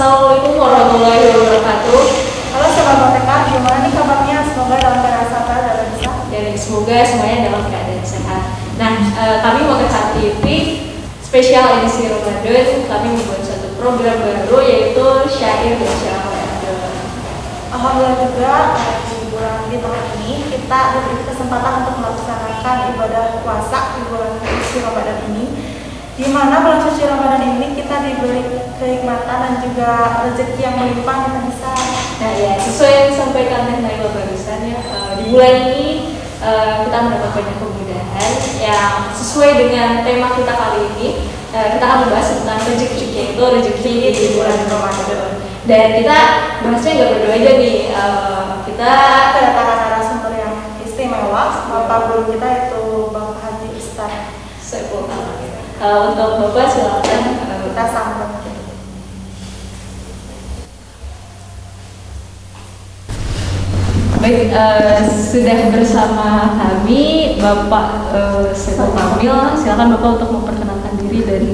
Assalamualaikum warahmatullahi wabarakatuh. Halo Sobat Motekar, gimana nih kabarnya? Semoga dalam keadaan sehat dan bisa. Dan semoga semuanya dalam keadaan sehat. Nah, kami Motekar TV spesial edisi Ramadan, kami membuat satu program baru yaitu Syair dan Ceramah Ramadan. Alhamdulillah juga di bulan di tahun ini kita diberi kesempatan untuk melaksanakan ibadah puasa di bulan suci Ramadan ini. Di mana bulan suci Ramadan ini kita diberi kenikmatan dan juga rezeki yang melimpah kita bisa. Nah ya, sesuai yang disampaikan Teh Naila barusan ya, di bulan ini kita mendapat banyak kemudahan yang sesuai dengan tema kita kali ini. Kita akan membahas tentang rezeki, yaitu rezeki di bulan Ramadan. Dan kita bahasnya nggak berdua aja nih, kita Kedatangan narasumber yang istimewa, Bapak Guru kita yaitu Bapak Haji Ustaz Saiful Alam. Untuk Bapak silakan kita sambut. Baik, sudah bersama kami Bapak Saiful Kamil. Silakan Bapak untuk memperkenalkan diri dan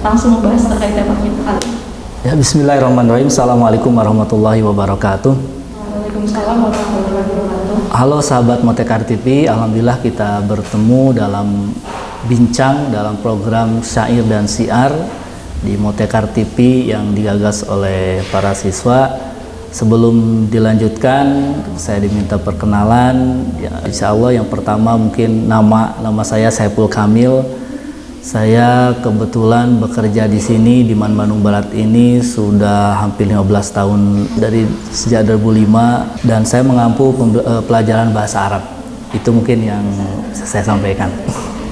langsung membahas terkait tema kita kali ini. Ya, bismillahirrahmanirrahim. Assalamualaikum warahmatullahi wabarakatuh. Waalaikumsalam warahmatullahi wabarakatuh. Halo sahabat Motekar TV, alhamdulillah kita bertemu dalam bincang dalam program Syair dan Syiar di Motekar TV yang digagas oleh para siswa. Sebelum dilanjutkan, saya diminta perkenalan. Ya, insya Allah yang pertama mungkin nama saya Saiful Kamil. Saya kebetulan bekerja di sini di Bandung Barat ini sudah hampir 15 tahun dari sejak 2005 dan saya mengampu pelajaran bahasa Arab. Itu mungkin yang saya sampaikan.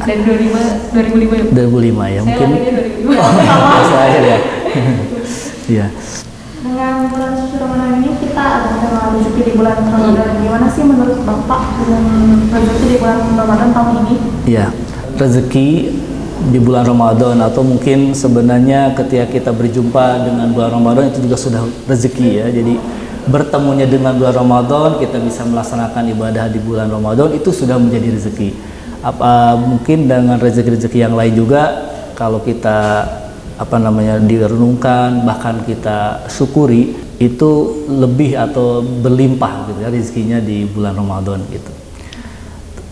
Dari 2005 ya? 2005 ya, mungkin. Saya ya. Iya. Dengan bulan suci Ramadan ini kita ada tema rezeki di bulan Ramadan. Gimana sih menurut Bapak dengan rezeki di bulan Ramadan tahun ini? Iya, rezeki di bulan Ramadan atau mungkin sebenarnya ketika kita berjumpa dengan bulan Ramadan itu juga sudah rezeki ya. Jadi bertemunya dengan bulan Ramadan, kita bisa melaksanakan ibadah di bulan Ramadan itu sudah menjadi rezeki. Mungkin dengan rezeki-rezeki yang lain juga kalau kita direnungkan bahkan kita syukuri itu lebih atau berlimpah gitu ya rezekinya di bulan Ramadan gitu.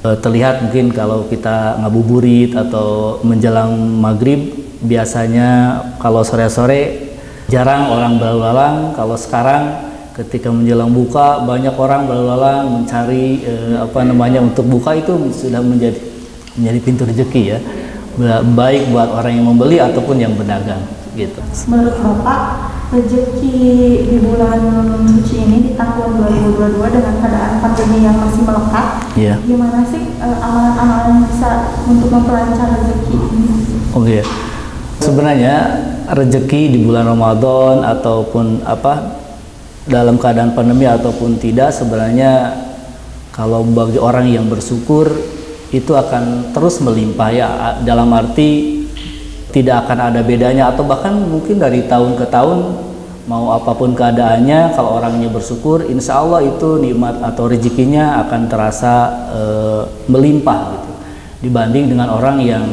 Terlihat mungkin kalau kita ngabuburit atau menjelang maghrib biasanya kalau sore-sore jarang orang berlalu lalang. Kalau sekarang ketika menjelang buka banyak orang berlalu lalang mencari untuk buka itu sudah menjadi pintu rezeki ya. Baik buat orang yang membeli ataupun yang berdagang gitu. Menurut Bapak, rezeki di bulan suci ini di tahun 2022 dengan keadaan pandemi yang masih melekat, gimana sih amalan-amalan yang bisa untuk memperlancar rezeki ini? Oke. Sebenarnya rezeki di bulan Ramadan ataupun dalam keadaan pandemi ataupun tidak, sebenarnya kalau bagi orang yang bersyukur itu akan terus melimpah ya, dalam arti tidak akan ada bedanya atau bahkan mungkin dari tahun ke tahun mau apapun keadaannya kalau orangnya bersyukur insya Allah itu nikmat atau rezekinya akan terasa melimpah gitu dibanding dengan orang yang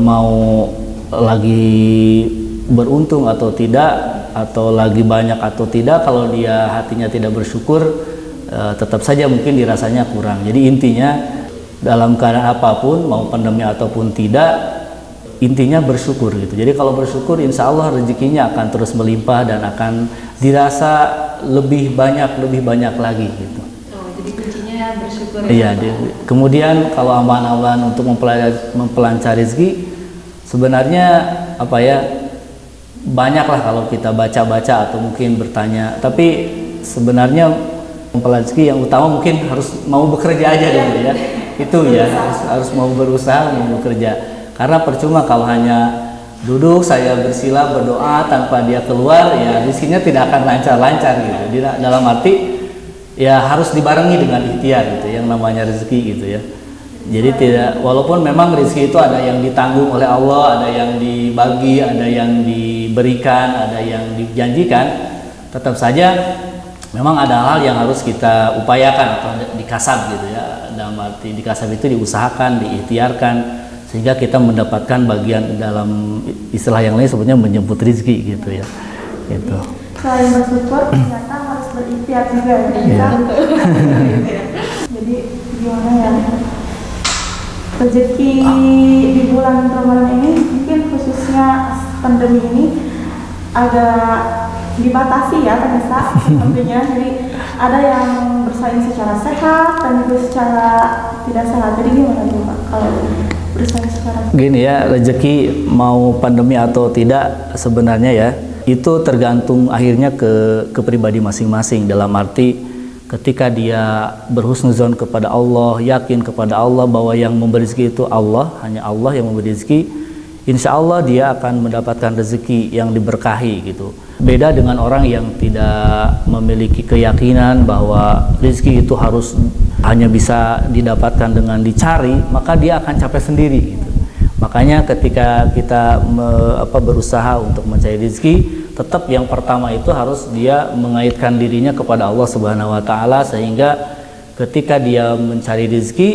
mau lagi beruntung atau tidak atau lagi banyak atau tidak, kalau dia hatinya tidak bersyukur tetap saja mungkin dirasanya kurang. Jadi intinya dalam keadaan apapun, mau pandemi ataupun tidak, intinya bersyukur gitu. Jadi kalau bersyukur, insya Allah rezekinya akan terus melimpah dan akan dirasa lebih banyak lagi gitu. Oh, jadi kuncinya bersyukur. Iya. Kemudian kalau amalan-amalan untuk memperlancar rezeki, sebenarnya banyaklah kalau kita baca-baca atau mungkin bertanya. Tapi sebenarnya memperlancar rezeki yang utama mungkin harus mau bekerja aja dulu ya. Itu ya harus mau berusaha, mau bekerja, karena percuma kalau hanya duduk saya bersila berdoa tanpa dia keluar ya rezekinya tidak akan lancar-lancar gitu. Dalam arti ya harus dibarengi dengan ikhtiar gitu yang namanya rezeki gitu ya. Jadi tidak, walaupun memang rezeki itu ada yang ditanggung oleh Allah, ada yang dibagi, ada yang diberikan, ada yang dijanjikan, tetap saja memang ada hal yang harus kita upayakan atau dikasab gitu ya. Dalam arti dikasab itu diusahakan, diikhtiarkan sehingga kita mendapatkan bagian dalam istilah yang lain sebetulnya menjemput rezeki gitu ya. Gitu. Selain bersyukur, ternyata harus berikhtiar juga ya. Iya. Jadi gimana ya? Rezeki di bulan Ramadan ini mungkin khususnya pandemi ini agak dibatasi ya Vanessa tentunya. Jadi ada yang bersaing secara sehat dan juga secara tidak sehat. Jadi gimana tuh Pak kalau bersaing secara Gini ya, rezeki mau pandemi atau tidak sebenarnya ya itu tergantung akhirnya ke pribadi masing-masing, dalam arti ketika dia berhusnuzon kepada Allah, yakin kepada Allah bahwa yang memberi rezeki itu Allah, hanya Allah yang memberi rezeki, insya Allah dia akan mendapatkan rezeki yang diberkahi gitu. Beda dengan orang yang tidak memiliki keyakinan bahwa rezeki itu harus hanya bisa didapatkan dengan dicari, maka dia akan capek sendiri gitu. Makanya ketika kita berusaha untuk mencari rezeki, tetap yang pertama itu harus dia mengaitkan dirinya kepada Allah Subhanahu wa taala, sehingga ketika dia mencari rezeki,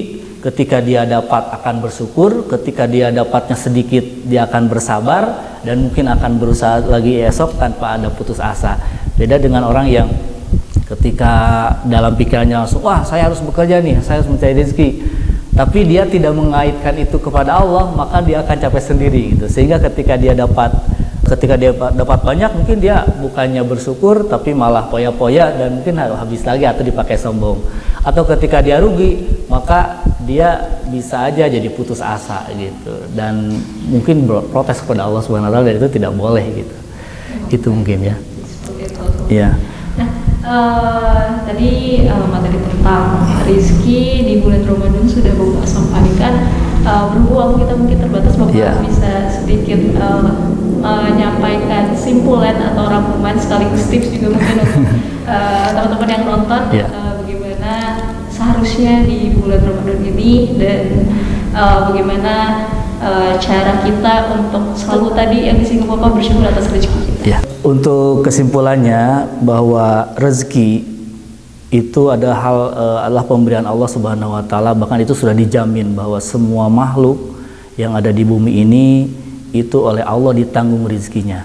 ketika dia dapat akan bersyukur, ketika dia dapatnya sedikit dia akan bersabar dan mungkin akan berusaha lagi esok tanpa ada putus asa. Beda dengan orang yang ketika dalam pikirannya langsung, wah saya harus bekerja nih, saya harus mencari rezeki, tapi dia tidak mengaitkan itu kepada Allah, maka dia akan capek sendiri gitu. Sehingga ketika dia dapat banyak, mungkin dia bukannya bersyukur tapi malah poya-poya dan mungkin habis lagi atau dipakai sombong. Atau ketika dia rugi, maka dia bisa aja jadi putus asa gitu dan mungkin protes kepada Allah Subhanahu wa taala, dan itu tidak boleh gitu. Itu mungkin ya. Iya. Nah, tadi materi tentang rezeki di bulan Ramadan sudah Bapak sampaikan. Berhubung kita mungkin terbatas, Bapak bisa sedikit menyampaikan kesimpulan atau rangkuman sekaligus tips juga mungkin untuk teman-teman yang nonton, bagaimana seharusnya di bulan Ramadan ini dan bagaimana cara kita untuk selalu tadi yang disinggung Bapak bersyukur atas rezeki kita. Ya. Untuk kesimpulannya bahwa rezeki itu adalah pemberian Allah Subhanahu wa taala, bahkan itu sudah dijamin bahwa semua makhluk yang ada di bumi ini itu oleh Allah ditanggung rezekinya.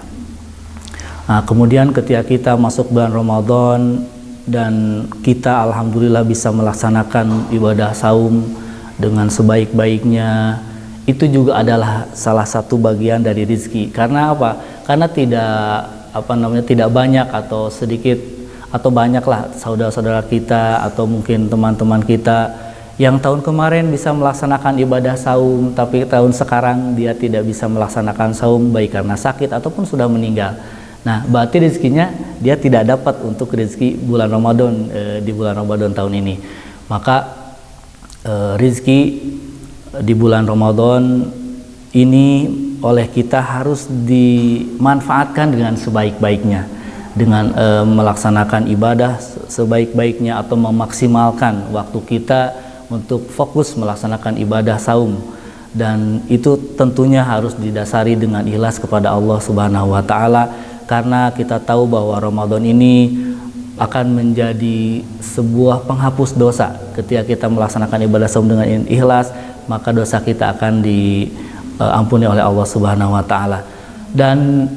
Nah, kemudian ketika kita masuk bulan Ramadan dan kita alhamdulillah bisa melaksanakan ibadah saum dengan sebaik-baiknya, itu juga adalah salah satu bagian dari rezeki. Karena apa? Karena tidak banyak atau sedikit atau banyaklah saudara-saudara kita atau mungkin teman-teman kita yang tahun kemarin bisa melaksanakan ibadah saum, tapi tahun sekarang dia tidak bisa melaksanakan saum, baik karena sakit ataupun sudah meninggal. Nah, berarti rezekinya dia tidak dapat untuk rezeki bulan Ramadan di bulan Ramadan tahun ini. Maka rezeki di bulan Ramadan ini oleh kita harus dimanfaatkan dengan sebaik-baiknya, dengan melaksanakan ibadah sebaik-baiknya atau memaksimalkan waktu kita untuk fokus melaksanakan ibadah saum, dan itu tentunya harus didasari dengan ikhlas kepada Allah Subhanahu wa taala, karena kita tahu bahwa Ramadan ini akan menjadi sebuah penghapus dosa. Ketika kita melaksanakan ibadah saum dengan ikhlas, maka dosa kita akan diampuni oleh Allah Subhanahu wa taala. Dan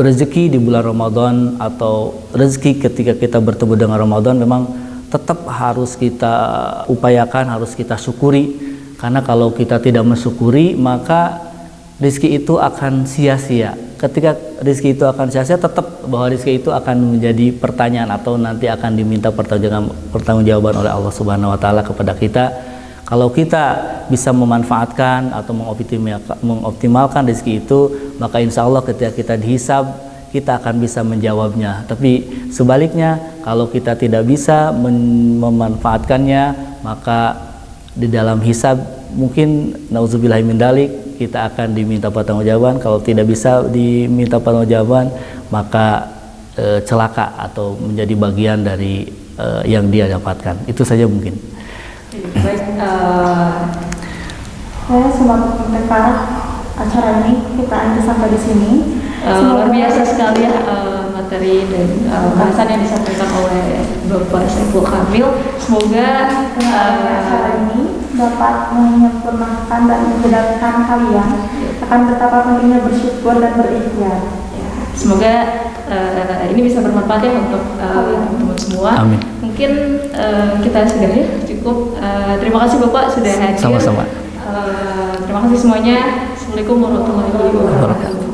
rezeki di bulan Ramadan atau rezeki ketika kita bertemu dengan Ramadan memang tetap harus kita upayakan, harus kita syukuri, karena kalau kita tidak mensyukuri maka rezeki itu akan sia-sia. Ketika rezeki itu akan sia-sia, tetap bahwa rezeki itu akan menjadi pertanyaan atau nanti akan diminta pertanggungjawaban oleh Allah Subhanahu wa taala kepada kita. Kalau kita bisa memanfaatkan atau mengoptimalkan rezeki itu, maka insya Allah ketika kita dihisab, kita akan bisa menjawabnya. Tapi sebaliknya, kalau kita tidak bisa memanfaatkannya, maka di dalam hisab mungkin nauzubillahi min dzalik, kita akan diminta pertanggungjawaban. Kalau tidak bisa diminta pertanggungjawaban, maka celaka atau menjadi bagian dari yang dia dapatkan. Itu saja mungkin. Baik, saya selaku pembicara acara ini kita akhiri sampai di sini. luar biasa sekali ya materi dan bahasan yang disampaikan oleh Bapak Saiful Kamil. Semoga acara ini dapat menyempurnakan dan menjelaskan kalian akan betapa pentingnya bersyukur dan berikhtiar. Semoga ini bisa bermanfaat ya untuk teman-teman semua. Amin. Mungkin kita sudah ya cukup. Terima kasih Bapak sudah hadir. Sama-sama. Terima kasih semuanya. Assalamualaikum warahmatullahi wabarakatuh.